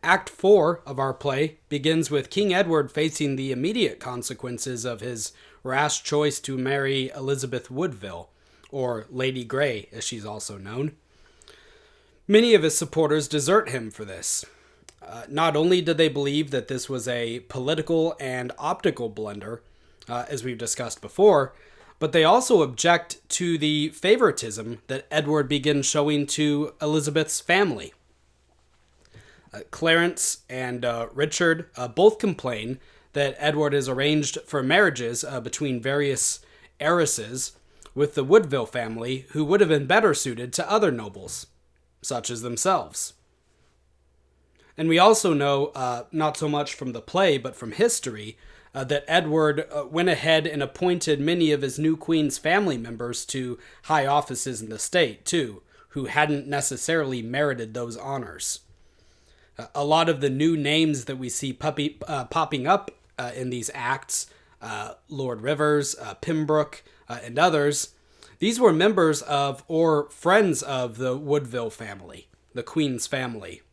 Act 4 of our play begins with King Edward facing the immediate consequences of his rash choice to marry Elizabeth Woodville, or Lady Grey as she's also known. Many of his supporters desert him for this. Not only did they believe that this was a political and optical blunder, as we've discussed before, but they also object to the favoritism that Edward begins showing to Elizabeth's family. Clarence and Richard both complain that Edward has arranged for marriages between various heiresses with the Woodville family who would have been better suited to other nobles, such as themselves. And we also know, not so much from the play, but from history, that Edward went ahead and appointed many of his new queen's family members to high offices in the state, too, who hadn't necessarily merited those honors. A lot of the new names that we see popping up in these acts, Lord Rivers, Pembroke, and others, these were members of or friends of the Woodville family, the Queen's family.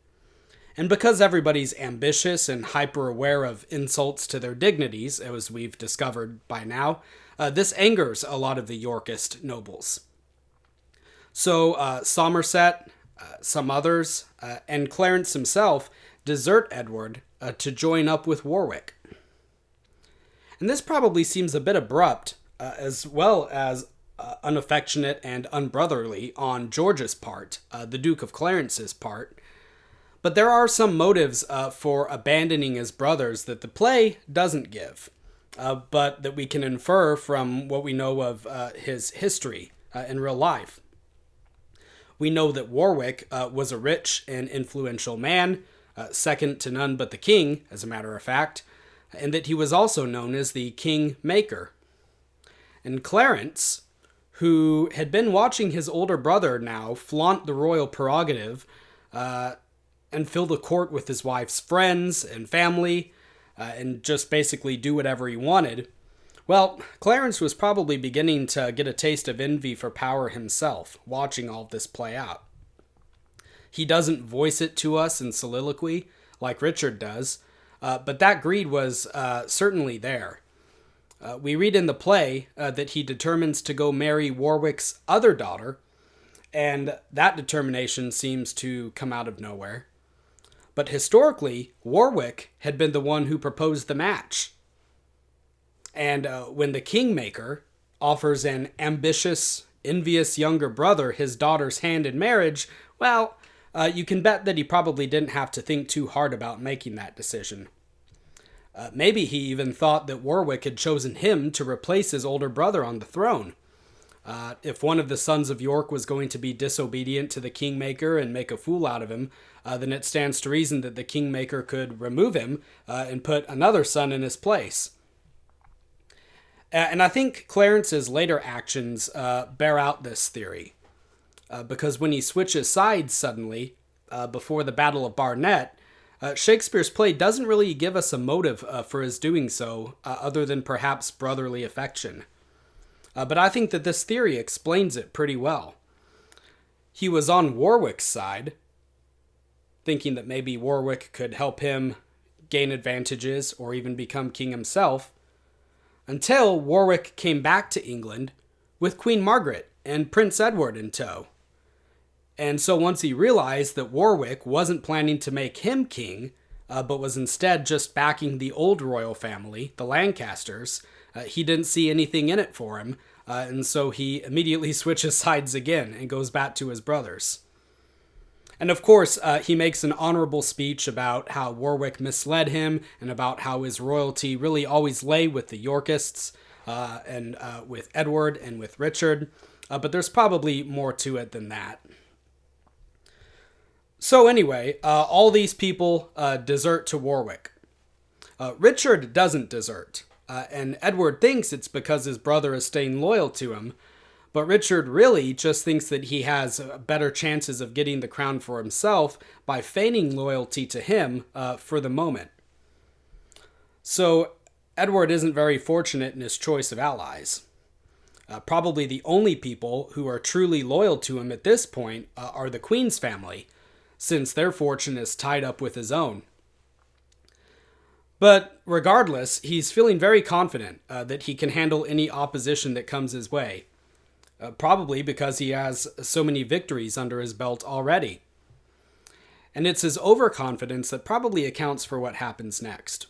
And because everybody's ambitious and hyper-aware of insults to their dignities, as we've discovered by now, this angers a lot of the Yorkist nobles. So Somerset, some others, and Clarence himself desert Edward to join up with Warwick. And this probably seems a bit abrupt, as well as unaffectionate and unbrotherly on George's part, the Duke of Clarence's part. But there are some motives for abandoning his brothers that the play doesn't give, but that we can infer from what we know of his history in real life. We know that Warwick was a rich and influential man, second to none but the king, as a matter of fact, and that he was also known as the King Maker. And Clarence, who had been watching his older brother now flaunt the royal prerogative, and fill the court with his wife's friends and family, and just basically do whatever he wanted, well, Clarence was probably beginning to get a taste of envy for power himself, watching all of this play out. He doesn't voice it to us in soliloquy, like Richard does, but that greed was certainly there. We read in the play that he determines to go marry Warwick's other daughter, and that determination seems to come out of nowhere. But historically, Warwick had been the one who proposed the match. And when the Kingmaker offers an ambitious, envious younger brother his daughter's hand in marriage, well, you can bet that he probably didn't have to think too hard about making that decision. Maybe he even thought that Warwick had chosen him to replace his older brother on the throne. If one of the sons of York was going to be disobedient to the Kingmaker and make a fool out of him, then it stands to reason that the Kingmaker could remove him and put another son in his place. And I think Clarence's later actions bear out this theory, because when he switches sides suddenly, before the Battle of Barnet, Shakespeare's play doesn't really give us a motive for his doing so, other than perhaps brotherly affection. But I think that this theory explains it pretty well. He was on Warwick's side, thinking that maybe Warwick could help him gain advantages or even become king himself, until Warwick came back to England with Queen Margaret and Prince Edward in tow. And so once he realized that Warwick wasn't planning to make him king, but was instead just backing the old royal family, the Lancasters, he didn't see anything in it for him, and so he immediately switches sides again and goes back to his brothers. And of course, he makes an honorable speech about how Warwick misled him and about how his royalty really always lay with the Yorkists and with Edward and with Richard, but there's probably more to it than that. So anyway, all these people desert to Warwick. Richard doesn't desert, and Edward thinks it's because his brother is staying loyal to him, but Richard really just thinks that he has better chances of getting the crown for himself by feigning loyalty to him for the moment. So Edward isn't very fortunate in his choice of allies. Probably the only people who are truly loyal to him at this point are the Queen's family, since their fortune is tied up with his own. But regardless, he's feeling very confident that he can handle any opposition that comes his way, probably because he has so many victories under his belt already. And it's his overconfidence that probably accounts for what happens next.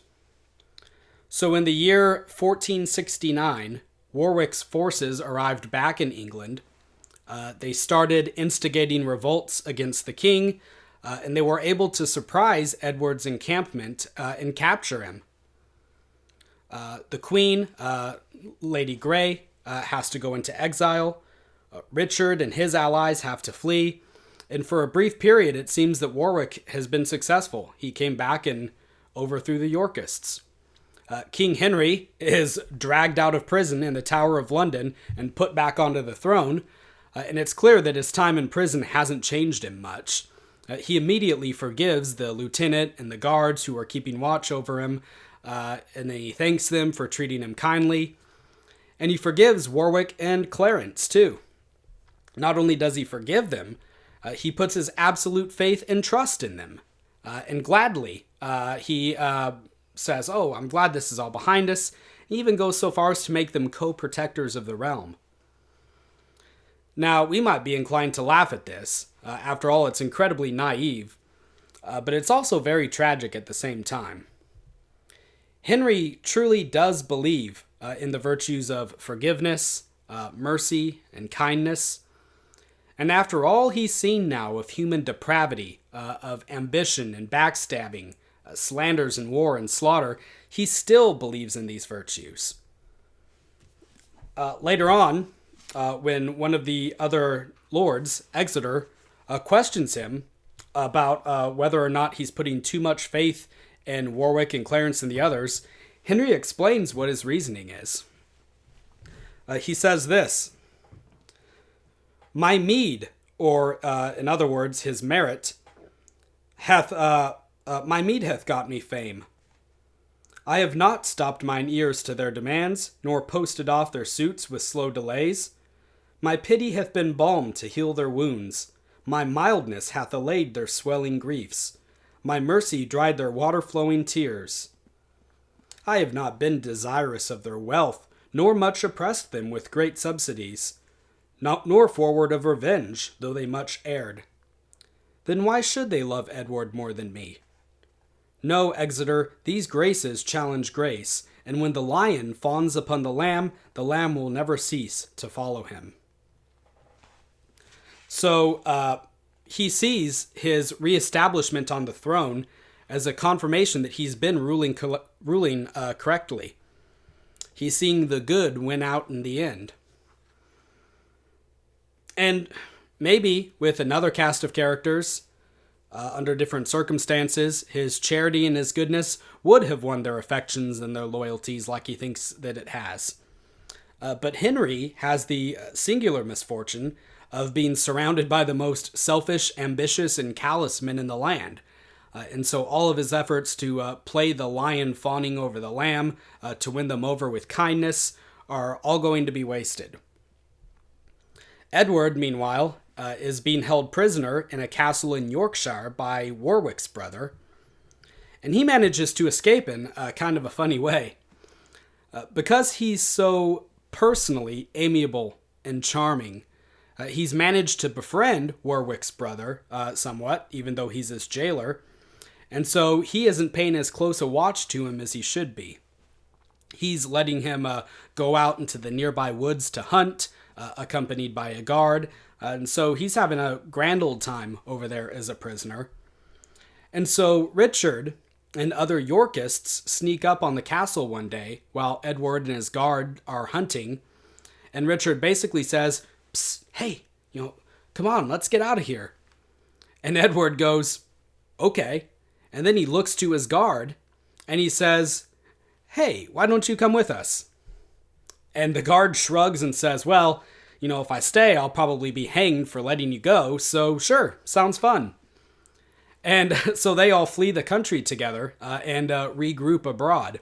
So in the year 1469, Warwick's forces arrived back in England. They started instigating revolts against the king, and they were able to surprise Edward's encampment and capture him. The queen, Lady Grey, has to go into exile. Richard and his allies have to flee. And for a brief period, it seems that Warwick has been successful. He came back and overthrew the Yorkists. King Henry is dragged out of prison in the Tower of London and put back onto the throne. And it's clear that his time in prison hasn't changed him much. He immediately forgives the lieutenant and the guards who are keeping watch over him, and then he thanks them for treating him kindly. And he forgives Warwick and Clarence, too. Not only does he forgive them, he puts his absolute faith and trust in them. And gladly, he says, "Oh, I'm glad this is all behind us." He even goes so far as to make them co-protectors of the realm. Now, we might be inclined to laugh at this. After all, it's incredibly naive, but it's also very tragic at the same time. Henry truly does believe in the virtues of forgiveness, mercy, and kindness. And after all he's seen now of human depravity, of ambition and backstabbing, slanders and war and slaughter, he still believes in these virtues. Later on, when one of the other lords, Exeter, questions him about whether or not he's putting too much faith in Warwick and Clarence and the others, Henry explains what his reasoning is. He says this: "My meed," or in other words, his merit, my meed hath got me fame. I have not stopped mine ears to their demands, nor posted off their suits with slow delays. My pity hath been balm to heal their wounds. My mildness hath allayed their swelling griefs. My mercy dried their water-flowing tears. I have not been desirous of their wealth, nor much oppressed them with great subsidies, nor forward of revenge, though they much erred. Then why should they love Edward more than me? No, Exeter, these graces challenge grace, and when the lion fawns upon the lamb will never cease to follow him." So he sees his reestablishment on the throne as a confirmation that he's been ruling correctly. He's seeing the good win out in the end. And maybe with another cast of characters, under different circumstances, his charity and his goodness would have won their affections and their loyalties like he thinks that it has. But Henry has the singular misfortune of being surrounded by the most selfish, ambitious, and callous men in the land. And so all of his efforts to play the lion fawning over the lamb, to win them over with kindness, are all going to be wasted. Edward, meanwhile, is being held prisoner in a castle in Yorkshire by Warwick's brother, and he manages to escape in kind of a funny way. Because he's so personally amiable and charming, he's managed to befriend Warwick's brother somewhat, even though he's his jailer, and so he isn't paying as close a watch to him as he should be. He's letting him go out into the nearby woods to hunt, accompanied by a guard, and so he's having a grand old time over there as a prisoner. And so Richard and other Yorkists sneak up on the castle one day while Edward and his guard are hunting, and Richard basically says, "Psst, hey, come on, let's get out of here." And Edward goes, "Okay." And then he looks to his guard and he says, "Hey, why don't you come with us?" And the guard shrugs and says, "Well, if I stay, I'll probably be hanged for letting you go, so sure, sounds fun." And so they all flee the country together and regroup abroad.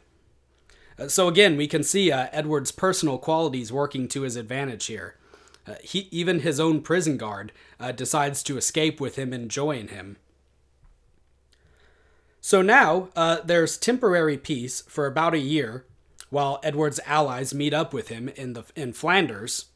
So again, we can see Edward's personal qualities working to his advantage here. Even his own prison guard decides to escape with him and join him. So now there's temporary peace for about a year while Edward's allies meet up with him in Flanders.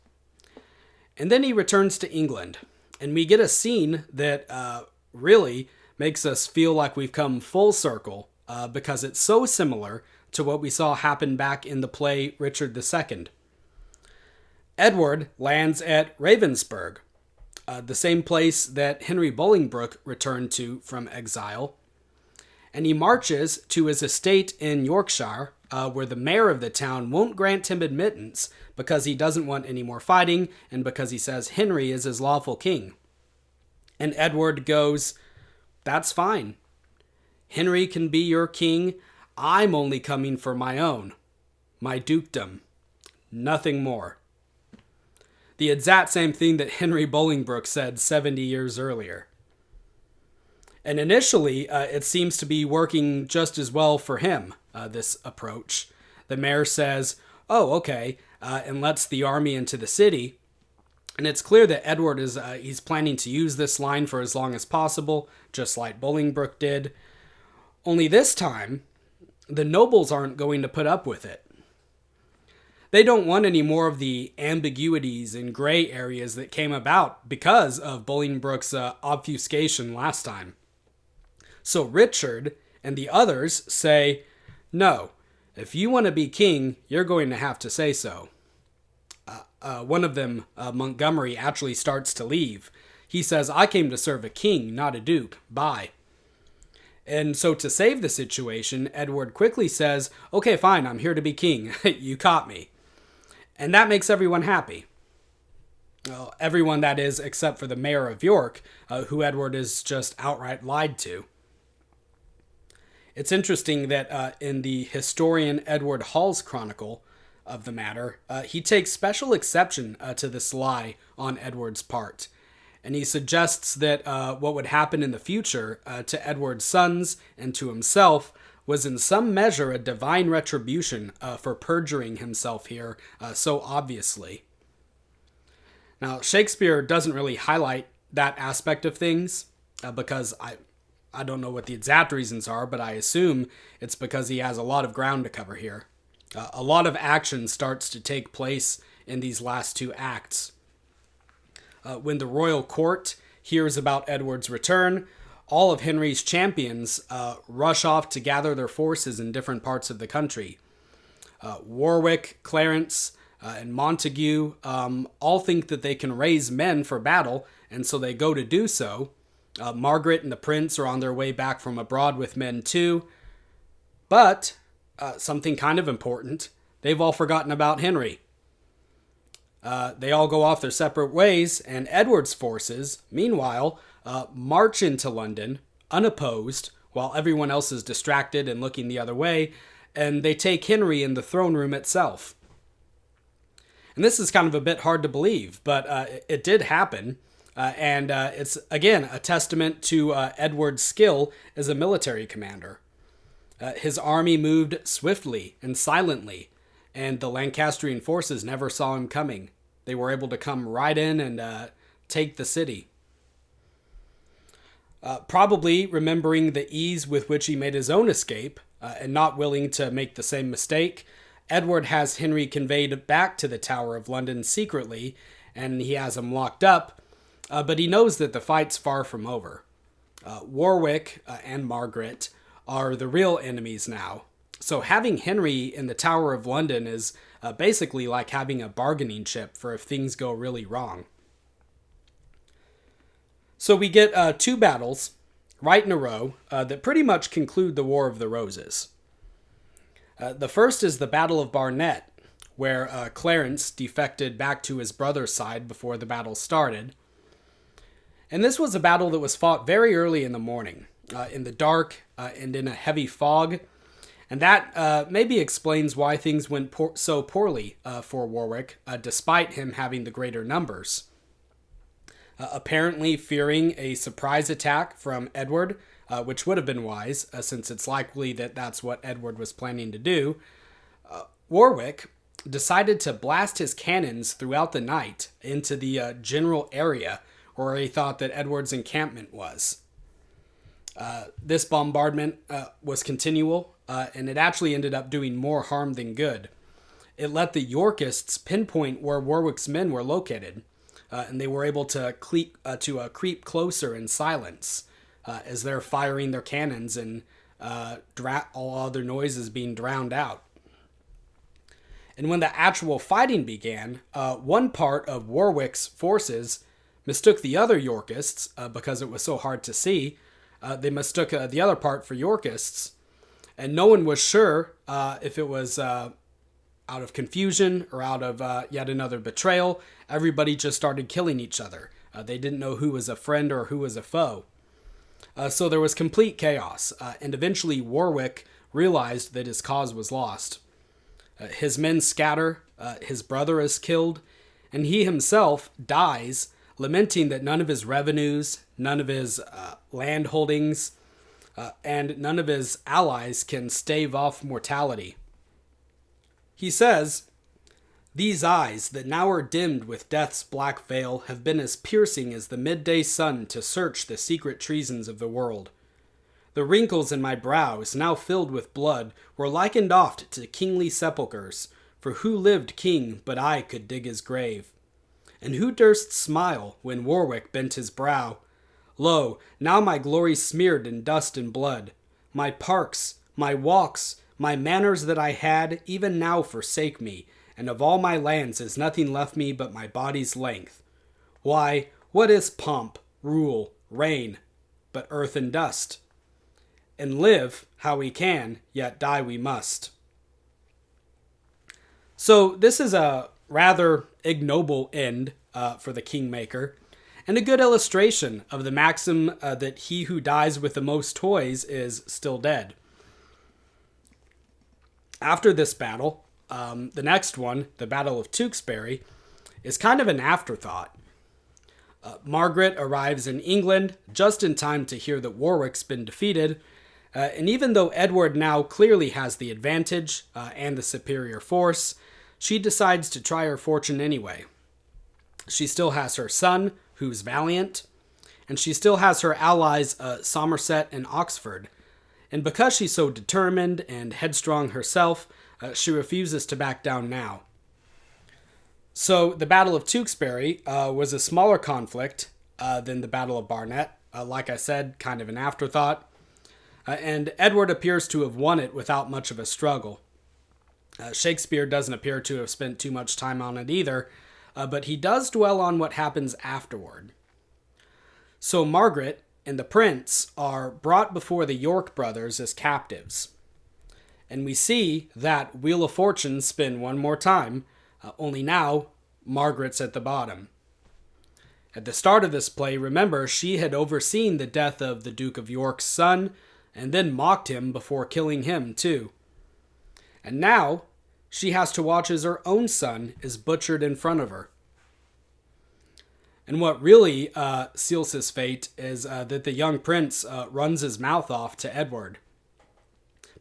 And then he returns to England. And we get a scene that really makes us feel like we've come full circle because it's so similar to what we saw happen back in the play Richard II. Edward lands at Ravensburg, the same place that Henry Bolingbroke returned to from exile. And he marches to his estate in Yorkshire, where the mayor of the town won't grant him admittance because he doesn't want any more fighting and because he says Henry is his lawful king. And Edward goes, "That's fine. Henry can be your king. I'm only coming for my own, my dukedom. Nothing more." The exact same thing that Henry Bolingbroke said 70 years earlier. And initially, it seems to be working just as well for him, this approach. The mayor says, "Oh, okay," and lets the army into the city. And it's clear that Edward he's planning to use this line for as long as possible, just like Bolingbroke did. Only this time, the nobles aren't going to put up with it. They don't want any more of the ambiguities and gray areas that came about because of Bolingbroke's obfuscation last time. So Richard and the others say, "No, if you want to be king, you're going to have to say so." One of them, Montgomery, actually starts to leave. He says, "I came to serve a king, not a duke. Bye." And so to save the situation, Edward quickly says, "Okay, fine, I'm here to be king. You caught me." And that makes everyone happy. Well, everyone, that is, except for the mayor of York, who Edward is just outright lied to. It's interesting that in the historian Edward Hall's chronicle of the matter, he takes special exception to this lie on Edward's part. And he suggests that what would happen in the future to Edward's sons and to himself was in some measure a divine retribution for perjuring himself here so obviously. Now, Shakespeare doesn't really highlight that aspect of things because I don't know what the exact reasons are, but I assume it's because he has a lot of ground to cover here. A lot of action starts to take place in these last two acts. When the royal court hears about Edward's return, all of Henry's champions rush off to gather their forces in different parts of the country. Warwick, Clarence, and Montague all think that they can raise men for battle, and so they go to do so. Margaret and the prince are on their way back from abroad with men too. But, something kind of important, they've all forgotten about Henry. They all go off their separate ways, and Edward's forces, meanwhile, march into London, unopposed, while everyone else is distracted and looking the other way, and they take Henry in the throne room itself. And this is kind of a bit hard to believe, but it did happen. And it's, again, a testament to Edward's skill as a military commander. His army moved swiftly and silently, and the Lancastrian forces never saw him coming. They were able to come right in and take the city. Probably remembering the ease with which he made his own escape, and not willing to make the same mistake, Edward has Henry conveyed back to the Tower of London secretly, and he has him locked up. But he knows that the fight's far from over. Warwick and Margaret are the real enemies now. So having Henry in the Tower of London is basically like having a bargaining chip for if things go really wrong. So we get two battles right in a row that pretty much conclude the War of the Roses. The first is the Battle of Barnet, where Clarence defected back to his brother's side before the battle started. And this was a battle that was fought very early in the morning, in the dark and in a heavy fog. And that maybe explains why things went so poorly for Warwick, despite him having the greater numbers. Apparently fearing a surprise attack from Edward, which would have been wise, since it's likely that that's what Edward was planning to do, Warwick decided to blast his cannons throughout the night into the general area where he thought that Edward's encampment was. This bombardment was continual, and it actually ended up doing more harm than good. It let the Yorkists pinpoint where Warwick's men were located, and they were able to creep closer in silence as they're firing their cannons and all other noises being drowned out. And when the actual fighting began, one part of Warwick's forces mistook the other Yorkists, because it was so hard to see. They mistook the other part for Yorkists, and no one was sure if it was out of confusion or out of yet another betrayal. Everybody just started killing each other. They didn't know who was a friend or who was a foe. So there was complete chaos, and eventually Warwick realized that his cause was lost. His men scatter, his brother is killed, and he himself dies, lamenting that none of his revenues, none of his land holdings, and none of his allies can stave off mortality. He says, "These eyes that now are dimmed with death's black veil have been as piercing as the midday sun to search the secret treasons of the world. The wrinkles in my brows, now filled with blood, were likened oft to kingly sepulchres, for who lived king but I could dig his grave? And who durst smile when Warwick bent his brow? Lo, now my glory smeared in dust and blood. My parks, my walks, my manners that I had, even now forsake me, and of all my lands is nothing left me but my body's length. Why, what is pomp, rule, reign, but earth and dust? And live how we can, yet die we must." So this is a rather ignoble end for the kingmaker, and a good illustration of the maxim that he who dies with the most toys is still dead. After this battle, the next one, the Battle of Tewkesbury, is kind of an afterthought. Margaret arrives in England just in time to hear that Warwick's been defeated, and even though Edward now clearly has the advantage and the superior force, she decides to try her fortune anyway. She still has her son, who's valiant, and she still has her allies Somerset and Oxford. And because she's so determined and headstrong herself, she refuses to back down now. So the Battle of Tewkesbury was a smaller conflict than the Battle of Barnet. Like I said, kind of an afterthought. And Edward appears to have won it without much of a struggle. Shakespeare doesn't appear to have spent too much time on it either, but he does dwell on what happens afterward. So Margaret and the prince are brought before the York brothers as captives. And we see that Wheel of Fortune spin one more time, only now Margaret's at the bottom. At the start of this play, remember, she had overseen the death of the Duke of York's son, and then mocked him before killing him too. And now, she has to watch as her own son is butchered in front of her. And what really seals his fate is that the young prince runs his mouth off to Edward.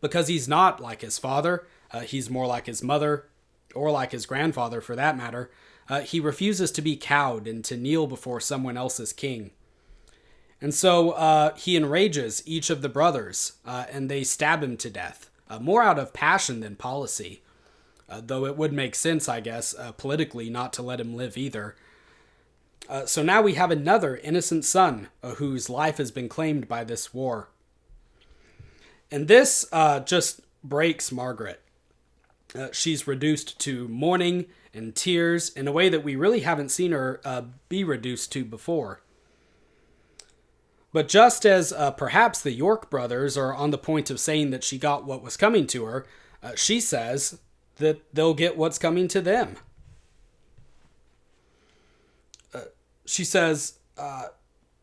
Because he's not like his father, he's more like his mother, or like his grandfather for that matter. He refuses to be cowed and to kneel before someone else's king. And so he enrages each of the brothers, and they stab him to death, more out of passion than policy. Though it would make sense, I guess, politically not to let him live either. So now we have another innocent son whose life has been claimed by this war. And this just breaks Margaret. She's reduced to mourning and tears in a way that we really haven't seen her be reduced to before. But just as perhaps the York brothers are on the point of saying that she got what was coming to her, she says that they'll get what's coming to them. She says,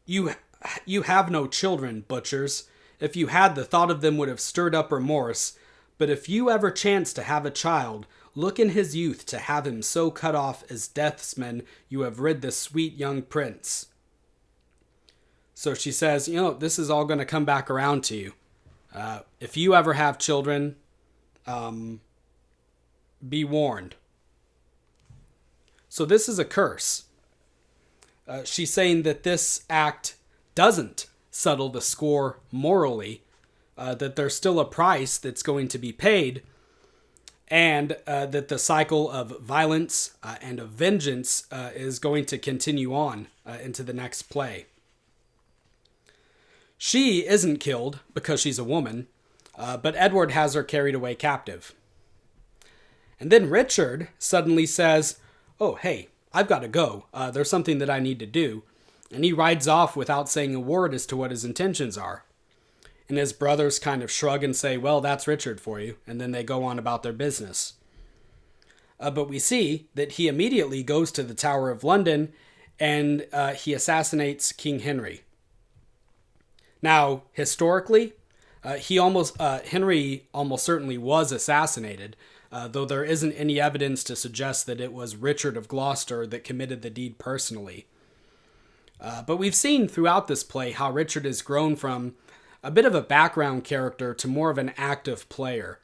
you have no children, butchers. If you had, the thought of them would have stirred up remorse. But if you ever chance to have a child, look in his youth to have him so cut off as deathsmen you have rid this sweet young prince. So she says, this is all going to come back around to you. If you ever have children, be warned. So this is a curse. She's saying that this act doesn't settle the score morally, that there's still a price that's going to be paid, and that the cycle of violence and of vengeance is going to continue on into the next play. She isn't killed because she's a woman, but Edward has her carried away captive. And then Richard suddenly says, "Oh, hey, I've got to go. There's something that I need to do." And he rides off without saying a word as to what his intentions are. And his brothers kind of shrug and say, "Well, that's Richard for you." And then they go on about their business. But we see that he immediately goes to the Tower of London and he assassinates King Henry. Now, historically, Henry almost certainly was assassinated, though there isn't any evidence to suggest that it was Richard of Gloucester that committed the deed personally. But we've seen throughout this play how Richard has grown from a bit of a background character to more of an active player.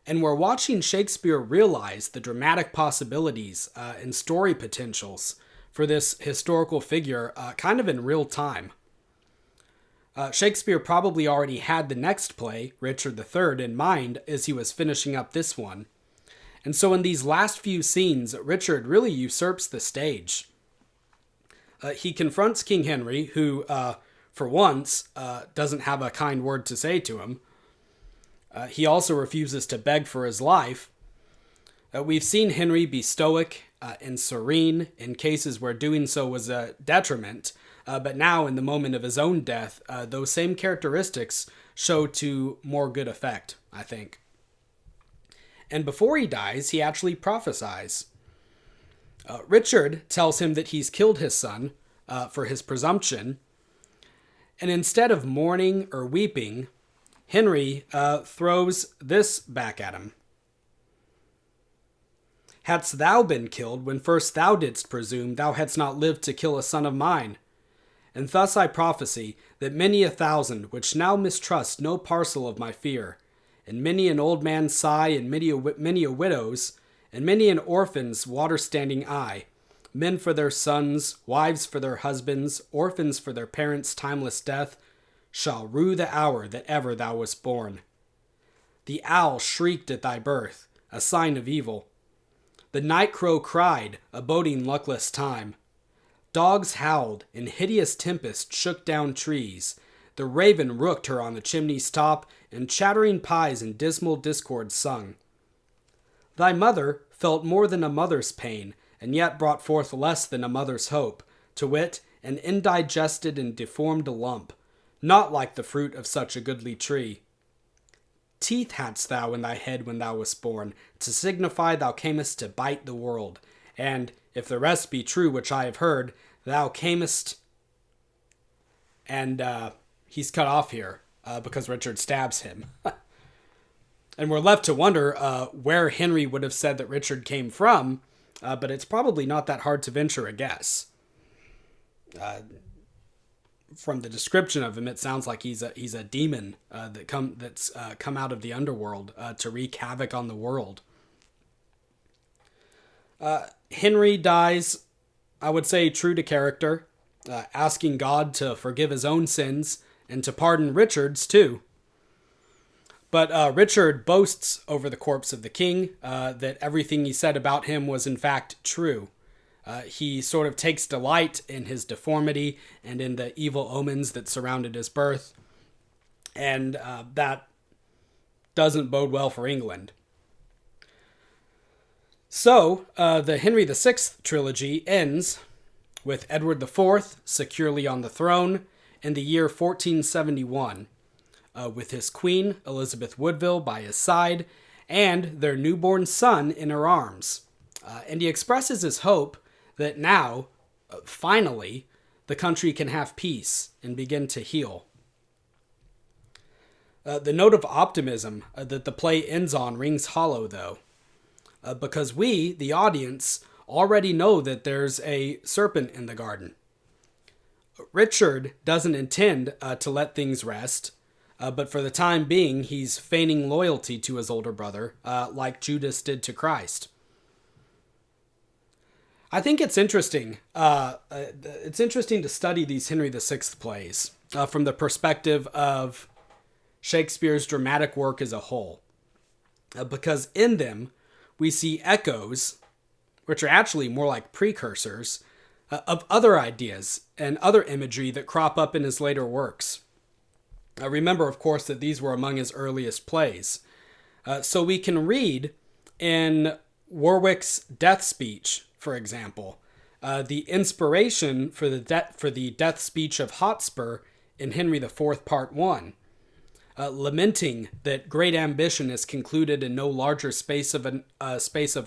And we're watching Shakespeare realize the dramatic possibilities and story potentials for this historical figure kind of in real time. Shakespeare probably already had the next play, Richard III, in mind as he was finishing up this one. And so in these last few scenes, Richard really usurps the stage. He confronts King Henry, who, for once, doesn't have a kind word to say to him. He also refuses to beg for his life. We've seen Henry be stoic and serene in cases where doing so was a detriment, but now in the moment of his own death, those same characteristics show to more good effect, I think. And before he dies, he actually prophesies. Richard tells him that he's killed his son for his presumption, and instead of mourning or weeping, Henry throws this back at him. "Hadst thou been killed when first thou didst presume, thou hadst not lived to kill a son of mine. And thus I prophesy that many a thousand which now mistrust no parcel of my fear, and many an old man's sigh, and many a widow's, and many an orphan's water-standing eye, men for their sons, wives for their husbands, orphans for their parents' timeless death, shall rue the hour that ever thou wast born. The owl shrieked at thy birth, a sign of evil. The night crow cried, a boding luckless time. Dogs howled, and hideous tempest shook down trees. The raven rooked her on the chimney's top, and chattering pies in dismal discord sung. Thy mother felt more than a mother's pain, and yet brought forth less than a mother's hope, to wit, an indigested and deformed lump, not like the fruit of such a goodly tree. Teeth hadst thou in thy head when thou wast born, to signify thou camest to bite the world, and, if the rest be true which I have heard, thou camest..." And he's cut off here because Richard stabs him. And we're left to wonder where Henry would have said that Richard came from, but it's probably not that hard to venture a guess. From the description of him, it sounds like he's a demon that's come out of the underworld to wreak havoc on the world. Henry dies, I would say, true to character, asking God to forgive his own sins and to pardon Richard's too. But Richard boasts over the corpse of the king that everything he said about him was in fact true. He sort of takes delight in his deformity and in the evil omens that surrounded his birth, and that doesn't bode well for England. So, the Henry VI trilogy ends with Edward IV securely on the throne in the year 1471, with his queen, Elizabeth Woodville, by his side, and their newborn son in her arms. And he expresses his hope that now, finally, the country can have peace and begin to heal. The note of optimism that the play ends on rings hollow, though, because we, the audience, already know that there's a serpent in the garden. Richard doesn't intend to let things rest, but for the time being, he's feigning loyalty to his older brother, like Judas did to Christ. I think it's interesting. It's interesting to study these Henry VI plays from the perspective of Shakespeare's dramatic work as a whole, because in them we see echoes, which are actually more like precursors, of other ideas and other imagery that crop up in his later works. Remember, of course, that these were among his earliest plays. So we can read in Warwick's death speech, for example, the inspiration for the death speech of Hotspur in Henry IV, Part 1, lamenting that great ambition is concluded in no larger space of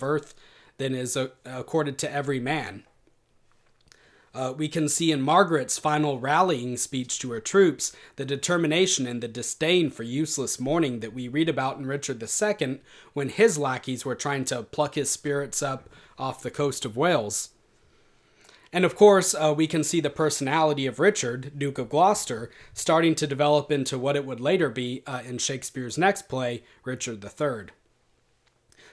earth than is accorded to every man. We can see in Margaret's final rallying speech to her troops the determination and the disdain for useless mourning that we read about in Richard II when his lackeys were trying to pluck his spirits up off the coast of Wales. And of course, we can see the personality of Richard, Duke of Gloucester, starting to develop into what it would later be in Shakespeare's next play, Richard III.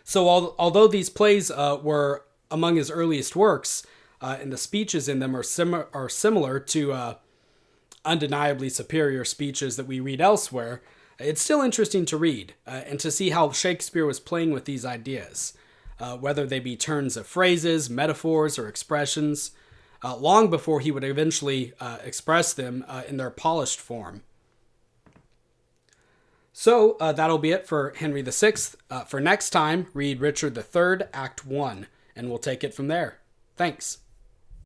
So although these plays were among his earliest works, and the speeches in them are similar to undeniably superior speeches that we read elsewhere, it's still interesting to read and to see how Shakespeare was playing with these ideas, whether they be turns of phrases, metaphors, or expressions, long before he would eventually express them in their polished form. So that'll be it for Henry VI. For next time, read Richard III, Act 1, and we'll take it from there. Thanks.